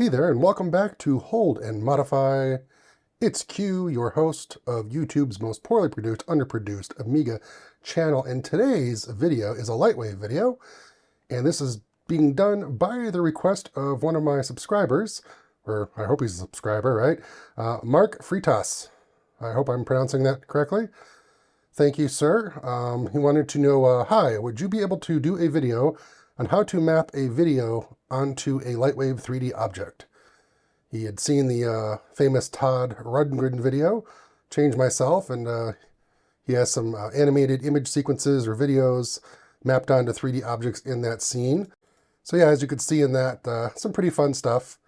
there, and welcome back to Hold and Modify. It's Q, your host of YouTube's most poorly produced, underproduced Amiga channel, and today's video is a Lightwave video, and this is being done by the request of one of my subscribers, or I hope he's a subscriber, right? Mark Fritas. I hope I'm pronouncing that correctly. Thank you, sir. He wanted to know, hi, would you be able to do a video on how to map a video onto a Lightwave3D object? He had seen the famous Todd Rundgren video, Change Myself, and he has some animated image sequences or videos mapped onto 3D objects in that scene. So yeah, as you could see in that, some pretty fun stuff.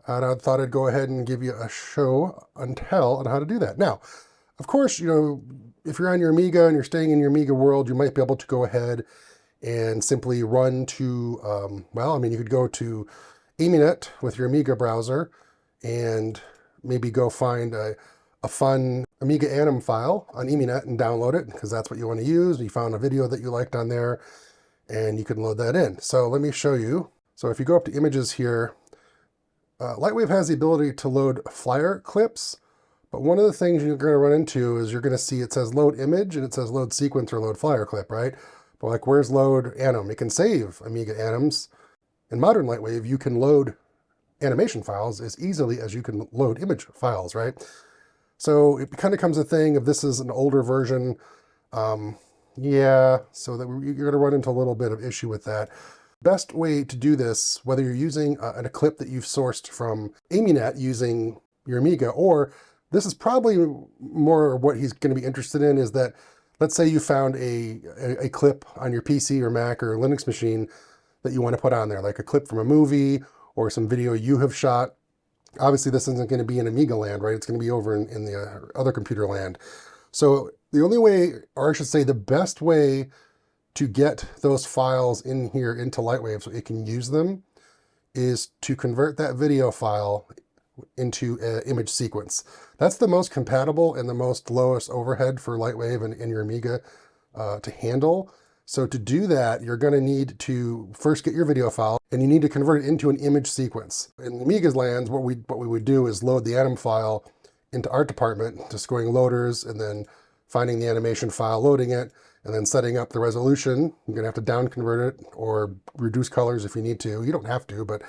And I thought I'd go ahead and give you a show and tell on how to do that. Now, of course, you know, if you're on your Amiga and you're staying in your Amiga world, you might be able to go ahead and simply run to, you could go to AmiNet with your Amiga browser and maybe go find a fun Amiga anim file on AmiNet and download it, because that's what you want to use. You found a video that you liked on there and you can load that in. So let me show you. So if you go up to images here, Lightwave has the ability to load flyer clips, but one of the things you're going to run into is you're going to see it says load image and it says load sequence or load flyer clip, right? But like, where's load anim? It can save Amiga anims. In modern Lightwave, you can load animation files as easily as you can load image files, right? So it kind of becomes a thing of this is an older version. So that you're going to run into a little bit of issue with that. Best way to do this, whether you're using a clip that you've sourced from AmiNet using your Amiga, or this is probably more what he's going to be interested in, is that let's say you found a clip on your PC or Mac or Linux machine that you want to put on there, like a clip from a movie or some video you have shot. Obviously, this isn't going to be in Amiga land, right? It's going to be over in the other computer land. So the only way, or I should say the best way to get those files in here into Lightwave so it can use them, is to convert that video file into an image sequence. That's the most compatible and the most lowest overhead for Lightwave and your Amiga to handle. So to do that, you're going to need to first get your video file, and you need to convert it into an image sequence. In Amiga's lands, what we would do is load the anim file into art department, just going loaders and then finding the animation file, loading it, and then setting up the resolution. You're going to have to down convert it or reduce colors if you need to. You don't have to, but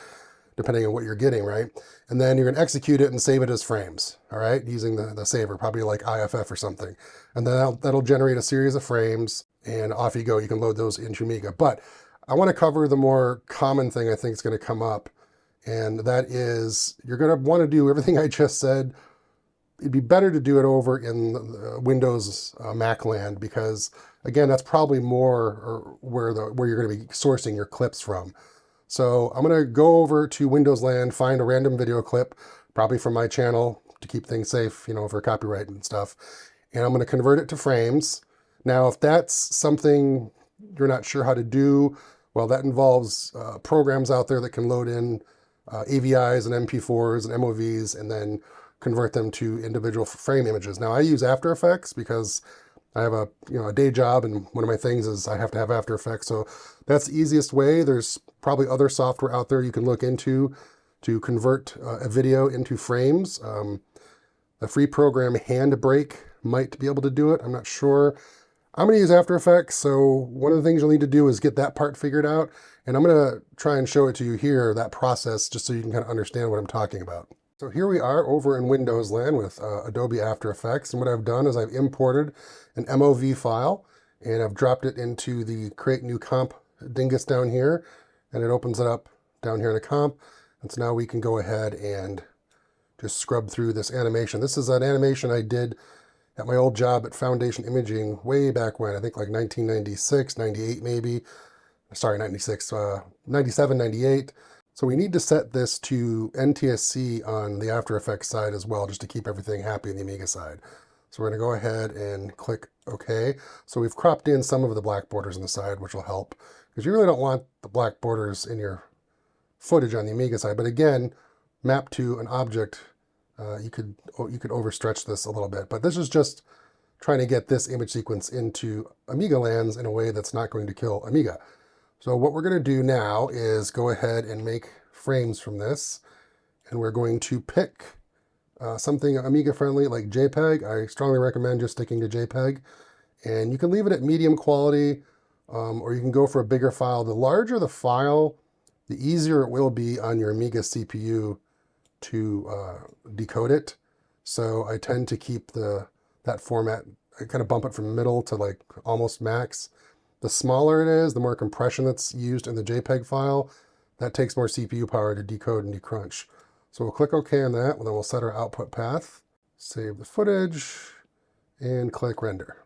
depending on what you're getting, right? And then you're going to execute it and save it as frames, all right? Using the saver, probably like IFF or something. And then that'll generate a series of frames, and off you go. You can load those into Amiga. But I want to cover the more common thing I think is going to come up, and that is you're going to want to do everything I just said. It'd be better to do it over in Windows Mac land, because again, that's probably more where you're going to be sourcing your clips from. So I'm going to go over to Windows land, find a random video clip, probably from my channel to keep things safe, you know, for copyright and stuff. And I'm going to convert it to frames. Now, if that's something you're not sure how to do, well, that involves programs out there that can load in AVIs and MP4s and MOVs and then convert them to individual frame images. Now, I use After Effects because I have a day job, and one of my things is I have to have After Effects. So that's the easiest way. There's probably other software out there you can look into to convert a video into frames. The free program Handbrake might be able to do it. I'm not sure. I'm going to use After Effects, so one of the things you'll need to do is get that part figured out, and I'm going to try and show it to you here, that process, just so you can kind of understand what I'm talking about. So here we are over in Windows land with Adobe After Effects, and what I've done is I've imported an MOV file, and I've dropped it into the Create New Comp dingus down here, and it opens it up down here in a comp, and so now we can go ahead and just scrub through this animation. This is an animation I did at my old job at Foundation Imaging way back when, I think like 1996, 98 maybe. Sorry, 96, 97, 98. So we need to set this to NTSC on the After Effects side as well, just to keep everything happy on the Amiga side. So we're going to go ahead and click OK. So we've cropped in some of the black borders on the side, which will help, because you really don't want the black borders in your footage on the Amiga side. But again, mapped to an object, you could overstretch this a little bit. But this is just trying to get this image sequence into Amiga lands in a way that's not going to kill Amiga. So what we're going to do now is go ahead and make frames from this. and we're going to pick something Amiga friendly like JPEG. I strongly recommend just sticking to JPEG, and you can leave it at medium quality, or you can go for a bigger file. The larger the file, the easier it will be on your Amiga CPU to decode it. So I tend to keep that format. I kind of bump it from middle to like almost max. The smaller it is, the more compression that's used in the JPEG file. That takes more CPU power to decode and decrunch. So we'll click OK on that, and then we'll set our output path, save the footage, and click render.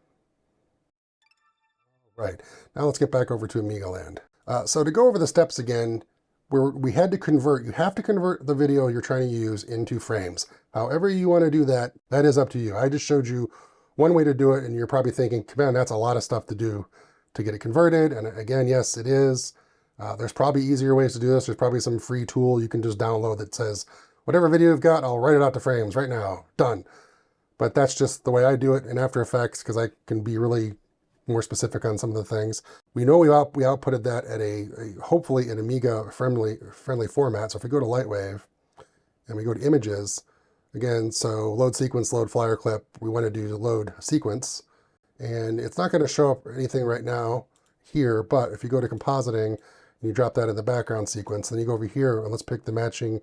Right, now let's get back over to Amiga land. So to go over the steps again, we had to convert, you have to convert the video you're trying to use into frames. However you want to do that, that is up to you. I just showed you one way to do it, and you're probably thinking, man, that's a lot of stuff to do to get it converted. And again, yes, it is. There's probably easier ways to do this. There's probably some free tool you can just download that says, whatever video you've got, I'll write it out to frames right now, done. But that's just the way I do it in After Effects, because I can be really more specific on some of the things. We know we outputted that at a hopefully an Amiga friendly format. So if we go to Lightwave and we go to images, again, so load sequence, load flyer clip, we want to do load sequence. And it's not going to show up anything right now here, but if you go to compositing and you drop that in the background sequence, then you go over here and let's pick the matching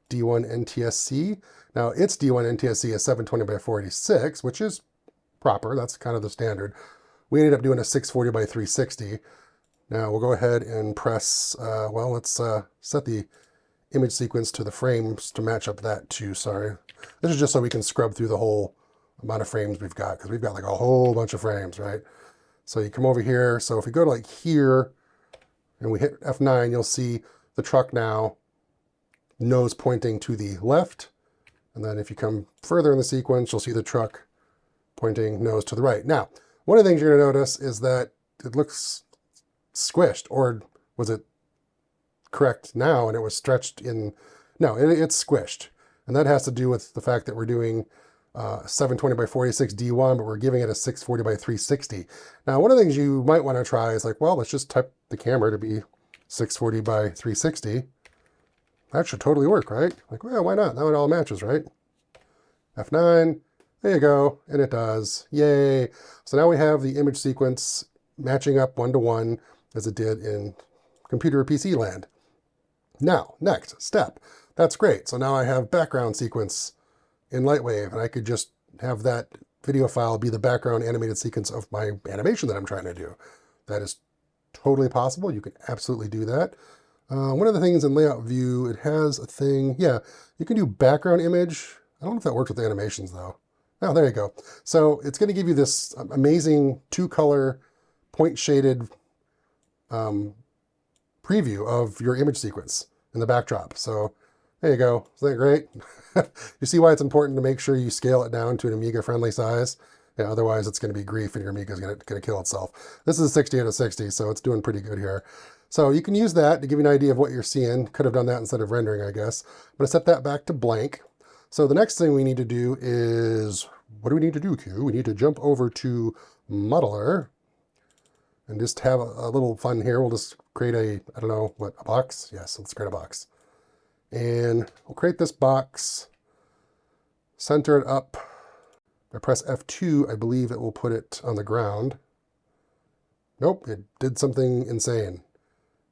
D1 NTSC. Now its D1 NTSC is 720 by 486, which is proper. That's kind of the standard. We ended up doing a 640 by 360. Now we'll go ahead and press, let's set the image sequence to the frames to match up that too, sorry. This is just so we can scrub through the whole amount of frames we've got, because we've got like a whole bunch of frames, right? So you come over here. So if we go to like here and we hit F9, you'll see the truck now, nose pointing to the left. And then if you come further in the sequence, you'll see the truck pointing nose to the right. Now, one of the things you're going to notice is that it looks squished, or was it correct now and it was stretched in? No, it's squished. And that has to do with the fact that we're doing 720 by 486 D1, but we're giving it a 640 by 360. Now, one of the things you might want to try is like, well, let's just type the camera to be 640 by 360. That should totally work, right? Like, well, why not? Now it all matches, right? F9, there you go, and it does. Yay! So now we have the image sequence matching up one-to-one as it did in computer or PC land. Now, next step. That's great. So now I have background sequence in Lightwave, and I could just have that video file be the background animated sequence of my animation that I'm trying to do. That is totally possible. You can absolutely do that. One of the things in layout view, it has a thing, yeah, you can do background image. I don't know if that works with animations though. Oh, there you go. So it's going to give you this amazing two-color point shaded preview of your image sequence in the backdrop. So there you go. Isn't that great? You see why it's important to make sure you scale it down to an Amiga-friendly size? Yeah, otherwise it's going to be grief and your Amiga is going to kill itself. This is a 60 out of 60, so it's doing pretty good here. So you can use that to give you an idea of what you're seeing. Could have done that instead of rendering, I guess. I'm going to set that back to blank. So the next thing we need to do is, what do we need to do, Q? We need to jump over to Modeler and just have a little fun here. We'll just create a, I don't know, what, a box? Yes, let's create a box. And we'll create this box, center it up. If I press F2, I believe it will put it on the ground. Nope, it did something insane.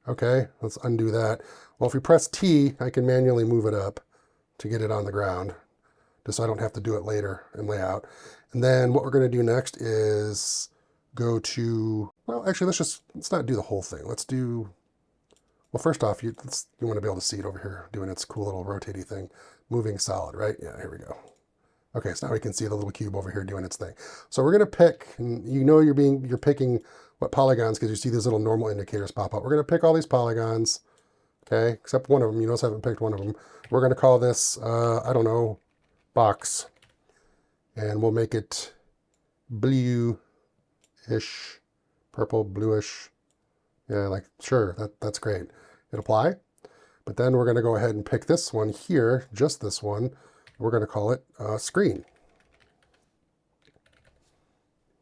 Okay, let's undo that. Well, if we press T, I can manually move it up to get it on the ground, just so I don't have to do it later in layout. And then what we're going to do next is go to, well, actually, let's not do the whole thing. Let's do, well, first off, you want to be able to see it over here doing its cool little rotating thing, moving solid, right? Yeah, here we go. Okay, so now we can see the little cube over here doing its thing. So we're going to pick, and you know you're picking what polygons because you see these little normal indicators pop up. We're going to pick all these polygons, okay, except one of them. You notice I haven't picked one of them. We're going to call this, I don't know, box. And we'll make it blue-ish, purple, bluish. Yeah, like, sure, that's great. Hit apply. But then we're going to go ahead and pick this one here, just this one. We're going to call it screen.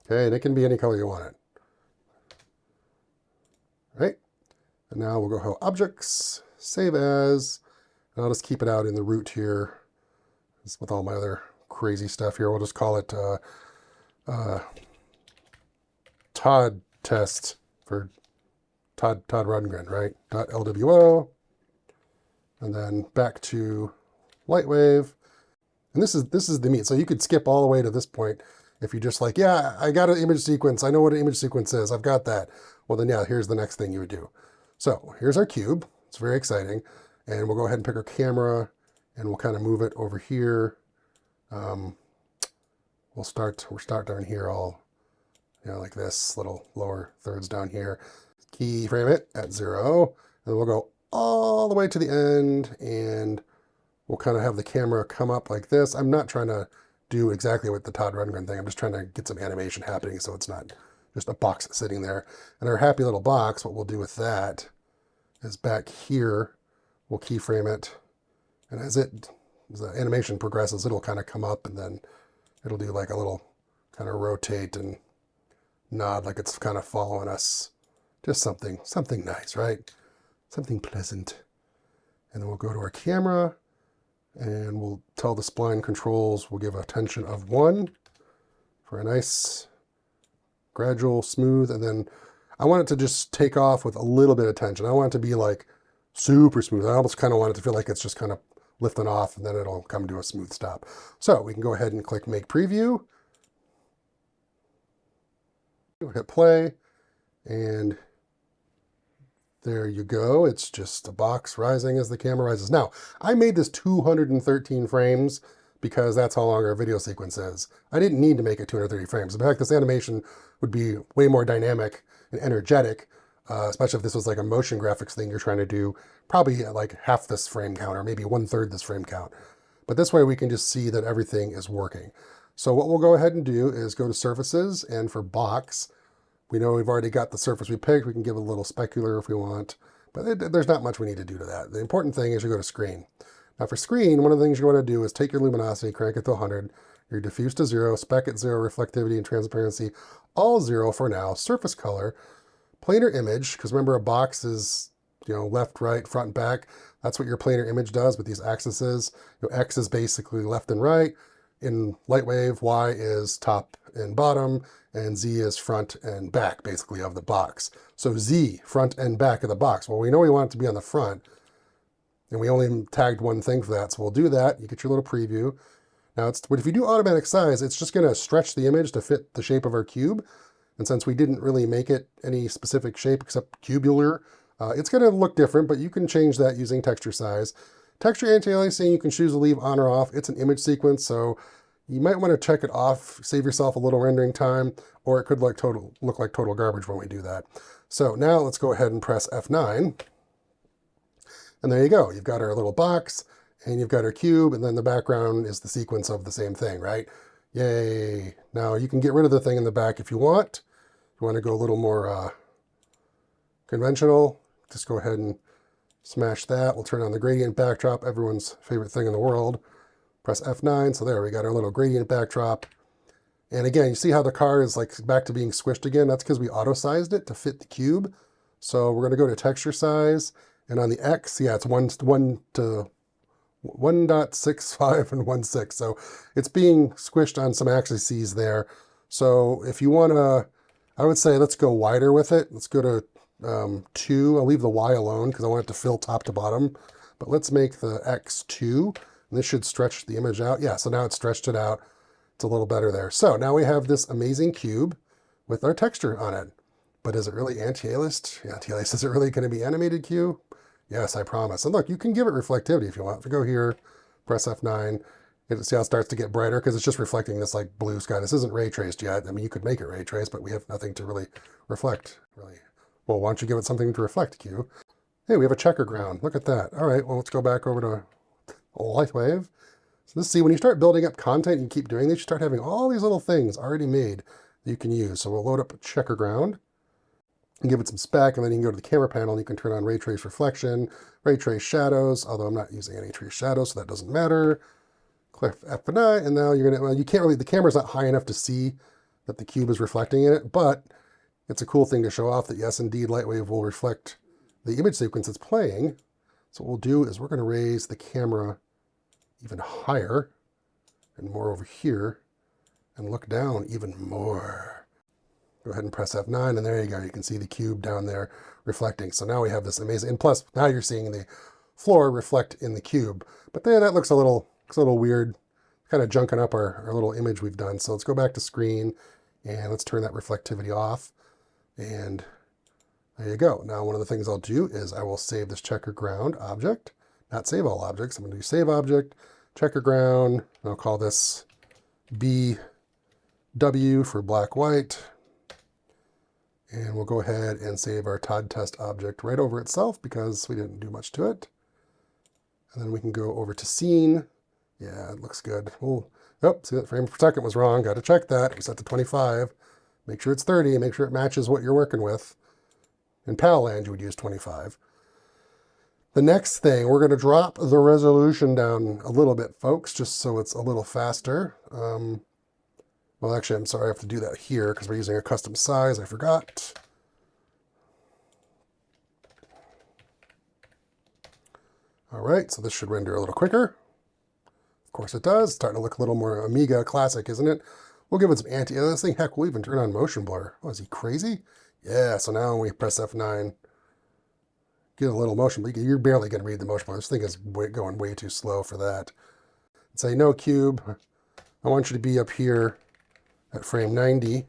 Okay, and it can be any color you want it. All right, and now we'll go objects, save as, And I'll just keep it out in the root here with all my other crazy stuff here. We'll just call it Todd test for Todd Rundgren, right? .lwo. And then back to Lightwave. And this is the meat. So you could skip all the way to this point if you just like, yeah, I got an image sequence. I know what an image sequence is. I've got that. Well, then, yeah, here's the next thing you would do. So here's our cube. It's very exciting. And we'll go ahead and pick our camera and we'll kind of move it over here. We'll start down here all, like this, little lower thirds down here. Keyframe it at 0. And we'll go all the way to the end and we'll kind of have the camera come up like this. I'm not trying to do exactly what the Todd Rundgren thing. I'm just trying to get some animation happening so it's not just a box sitting there. And our happy little box, what we'll do with that is back here, we'll keyframe it. And as the animation progresses, it'll kind of come up and then it'll do like a little kind of rotate and nod like it's kind of following us. Just something nice, right? Something pleasant. And then we'll go to our camera and we'll tell the spline controls, we'll give a tension of 1 for a nice gradual smooth. And then I want it to just take off with a little bit of tension. I want it to be like super smooth. I almost kind of want it to feel like it's just kind of lifting off and then it'll come to a smooth stop. So we can go ahead and click make preview. We'll hit play and there you go. It's just a box rising as the camera rises. Now, I made this 213 frames because that's how long our video sequence is. I didn't need to make it 230 frames. In fact, this animation would be way more dynamic and energetic, especially if this was like a motion graphics thing you're trying to do, probably like half this frame count or maybe 1/3 this frame count. But this way we can just see that everything is working. So what we'll go ahead and do is go to surfaces, and for box, we know we've already got the surface we picked. We can give it a little specular if we want, but there's not much we need to do to that. The important thing is you go to screen. Now for screen, one of the things you want to do is take your luminosity, crank it to 100, your diffuse to 0, spec at 0, reflectivity and transparency, all 0 for now, surface color, planar image, because remember a box is, left, right, front, and back. That's what your planar image does with these axes. X is basically left and right. In Lightwave, Y is top and bottom, and Z is front and back, basically, of the box. So Z, front and back of the box. Well, we know we want it to be on the front, and we only tagged one thing for that, so we'll do that. You get your little preview. Now, but if you do automatic size, it's just going to stretch the image to fit the shape of our cube. And since we didn't really make it any specific shape except cubular, it's going to look different, but you can change that using texture size. Texture anti-aliasing, you can choose to leave on or off. It's an image sequence, so you might want to check it off, save yourself a little rendering time, or it could look like total garbage when we do that. So now let's go ahead and press F9. And there you go. You've got our little box, and you've got our cube, and then the background is the sequence of the same thing, right? Yay. Now you can get rid of the thing in the back if you want. If you want to go a little more conventional, just go ahead and smash that. We'll turn on the gradient backdrop, everyone's favorite thing in the world. Press F9, so there we got our little gradient backdrop. And again, you see how the car is like back to being squished again? That's because we auto-sized it to fit the cube. So we're going to go to texture size, and on the X, yeah, it's 1:1.65 and 1.6. So it's being squished on some axes there. So if you want to, I would say let's go wider with it. Let's go to 2. I'll leave the Y alone because I want it to fill top to bottom. But let's make the X 2. And this should stretch the image out. Yeah, so now it's stretched it out. It's a little better there. So now we have this amazing cube with our texture on it. But is it really anti-aliased? Yeah, anti-aliased. Is it really going to be animated cube? Yes, I promise. And look, you can give it reflectivity if you want. If you go here, press F9, see how it starts to get brighter because it's just reflecting this like blue sky. This isn't ray traced yet. I mean, you could make it ray traced, but we have nothing to really reflect, really. Well, why don't you give it something to reflect, Q? Hey, we have a checker ground. Look at that. All right, well, let's go back over to Lightwave. So see, when you start building up content and you keep doing this, you start having all these little things already made that you can use. So we'll load up a checker ground and give it some spec, and then you can go to the camera panel and you can turn on ray trace reflection, ray trace shadows, although I'm not using any trace shadows, so that doesn't matter. Click F9, and now you're gonna, well, you can't really, the camera's not high enough to see that the cube is reflecting in it, but it's a cool thing to show off that yes, indeed, Lightwave will reflect the image sequence it's playing. So what we'll do is we're going to raise the camera even higher and more over here and look down even more. Go ahead and press F9, and there you go. You can see the cube down there reflecting. So now we have this amazing, and plus now you're seeing the floor reflect in the cube. But then that looks a little weird, kind of junking up our little image we've done. So let's go back to screen and let's turn that reflectivity off. And there you go. Now one of the things I'll do is I will save this checker ground object, not save all objects. I'm going to do save object, checker ground. I'll call this BW for black white. And we'll go ahead and save our Todd test object right over itself because we didn't do much to it. And then we can go over to scene. Yeah, it looks good. Oh, see that frame per second was wrong. Got to check that. We set to 25. Make sure it's 30. Make sure it matches what you're working with. In PAL land, you would use 25. The next thing, we're going to drop the resolution down a little bit, folks, just so it's a little faster. Well, actually, I'm sorry, I have to do that here because we're using a custom size. I forgot. All right, so this should render a little quicker. Of course it does. It's starting to look a little more Amiga classic, isn't it? We'll give it some anti-aliasing. Heck, we'll even turn on motion blur. Oh, is he crazy? Yeah, so now when we press F9, get a little motion blur. You're barely going to read the motion blur. This thing is going way too slow for that. Say, no, cube. I want you to be up here at frame 90.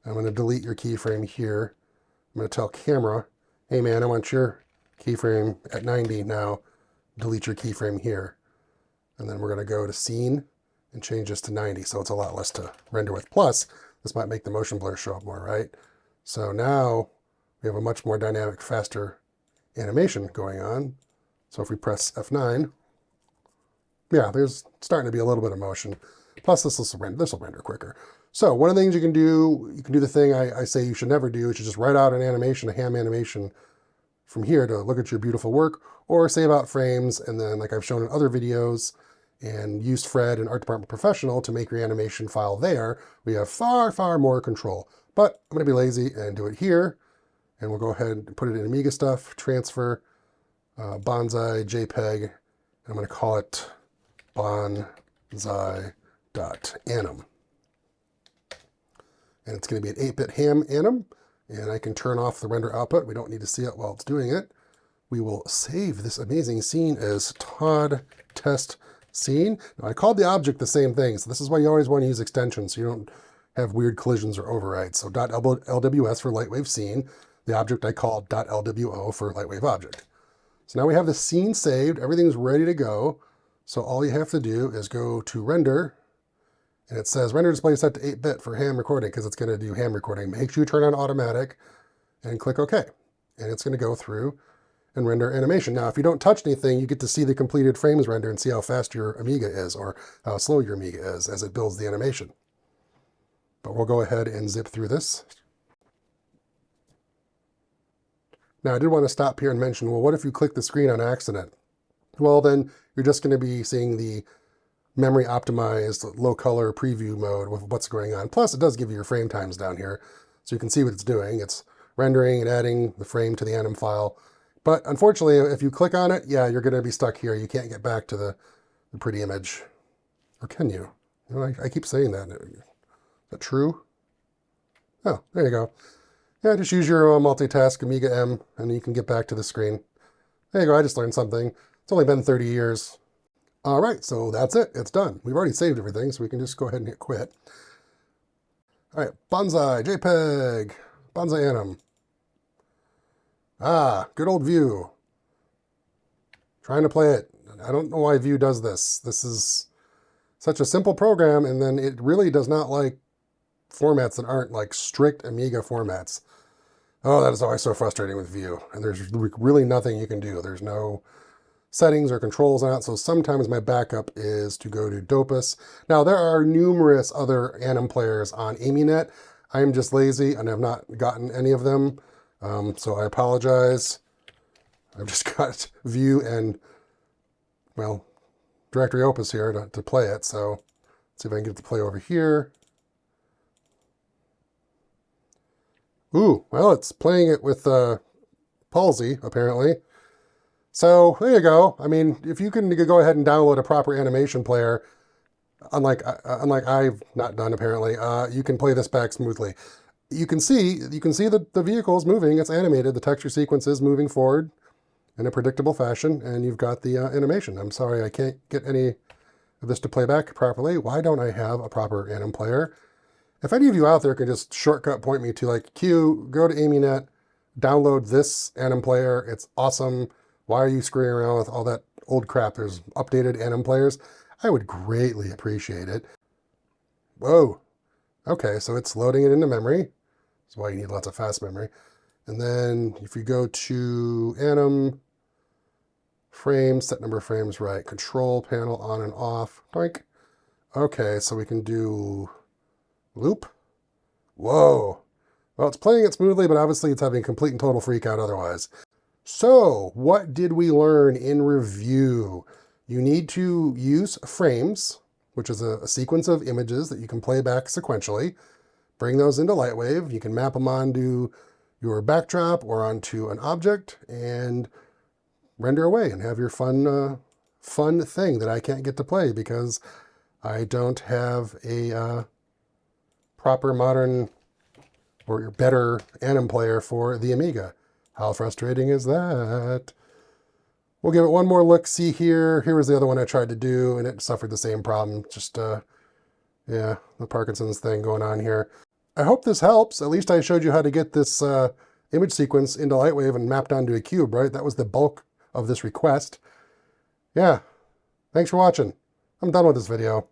I'm going to delete your keyframe here. I'm going to tell camera, hey man, I want your keyframe at 90 now. Delete your keyframe here. And then we're going to go to scene and change this to 90. So it's a lot less to render with. Plus, this might make the motion blur show up more, right? So now we have a much more dynamic, faster animation going on. So if we press F9, yeah, there's starting to be a little bit of motion. Plus this will render quicker. So one of the things you can do the thing I say you should never do, which is just write out an animation, a ham animation from here to look at your beautiful work, or save out frames, and then like I've shown in other videos, and use Fred and Art Department Professional to make your animation file there. We have far, far more control. But I'm going to be lazy and do it here, and we'll go ahead and put it in Amiga stuff, transfer, bonsai, JPEG, and I'm going to call it bonsai.anim. And it's going to be an 8-bit ham anim, and I can turn off the render output. We don't need to see it while it's doing it. We will save this amazing scene as Todd test scene. Now, I called the object the same thing, so this is why you always want to use extensions so you don't have weird collisions or overrides. So .lws for Lightwave scene. The object I called .lwo for Lightwave object. So now we have the scene saved. Everything's ready to go. So all you have to do is go to render, and it says render display set to 8-bit for ham recording because it's going to do ham recording. Make sure you turn on automatic and click OK. And it's going to go through and render animation. Now, if you don't touch anything, you get to see the completed frames render and see how fast your Amiga is or how slow your Amiga is as it builds the animation. But we'll go ahead and zip through this. Now, I did want to stop here and mention, well, what if you click the screen on accident? Well, then you're just going to be seeing the memory optimized low color preview mode with what's going on. Plus, it does give you your frame times down here, so you can see what it's doing. It's rendering and adding the frame to the anim file. But unfortunately, if you click on it, yeah, you're going to be stuck here. You can't get back to the pretty image. Or can you? You know, I keep saying that. Is that true? Oh, there you go. Yeah, just use your multitask Amiga M, and you can get back to the screen. There you go. I just learned something. It's only been 30 years. All right, so that's it. It's done. We've already saved everything, so we can just go ahead and hit quit. All right, bonsai, JPEG, bonsai anim. Ah, good old View. Trying to play it. I don't know why View does this. This is such a simple program, and then it really does not like formats that aren't like strict Amiga formats. Oh, that is always so frustrating with View. And there's really nothing you can do. There's no settings or controls on it. So sometimes my backup is to go to Dopus. Now, there are numerous other anim players on AmiNet. I'm just lazy and have not gotten any of them. So I apologize. I've just got View and, well, Directory Opus here to play it. So let's see if I can get it to play over here. Ooh, well, it's playing it with Palsy, apparently. So there you go. I mean, if you can go ahead and download a proper animation player, unlike I've not done apparently, you can play this back smoothly. You can see the vehicle is moving. It's animated. The texture sequence is moving forward in a predictable fashion, and you've got the animation. I'm sorry I can't get any of this to play back properly. Why don't I have a proper anim player? If any of you out there can just shortcut point me to like, Q, go to AmiNet, download this anim player. It's awesome. Why are you screwing around with all that old crap? There's updated anim players. I would greatly appreciate it. Whoa. Okay, so it's loading it into memory. That's why you need lots of fast memory. And then if you go to anim, frames, set number of frames right, control panel on and off, doink. Okay, so we can do loop. Whoa. Well, it's playing it smoothly, but obviously it's having complete and total freak out otherwise. So what did we learn in review? You need to use frames, which is a sequence of images that you can play back sequentially. Bring those into Lightwave. You can map them onto your backdrop or onto an object and render away and have your fun thing that I can't get to play because I don't have a proper modern or better anim player for the Amiga. How frustrating is that? We'll give it one more look. See here. Here was the other one I tried to do, and it suffered the same problem. Just, yeah, the Parkinson's thing going on here. I hope this helps. At least I showed you how to get this image sequence into Lightwave and mapped onto a cube, right? That was the bulk of this request. Yeah. Thanks for watching. I'm done with this video.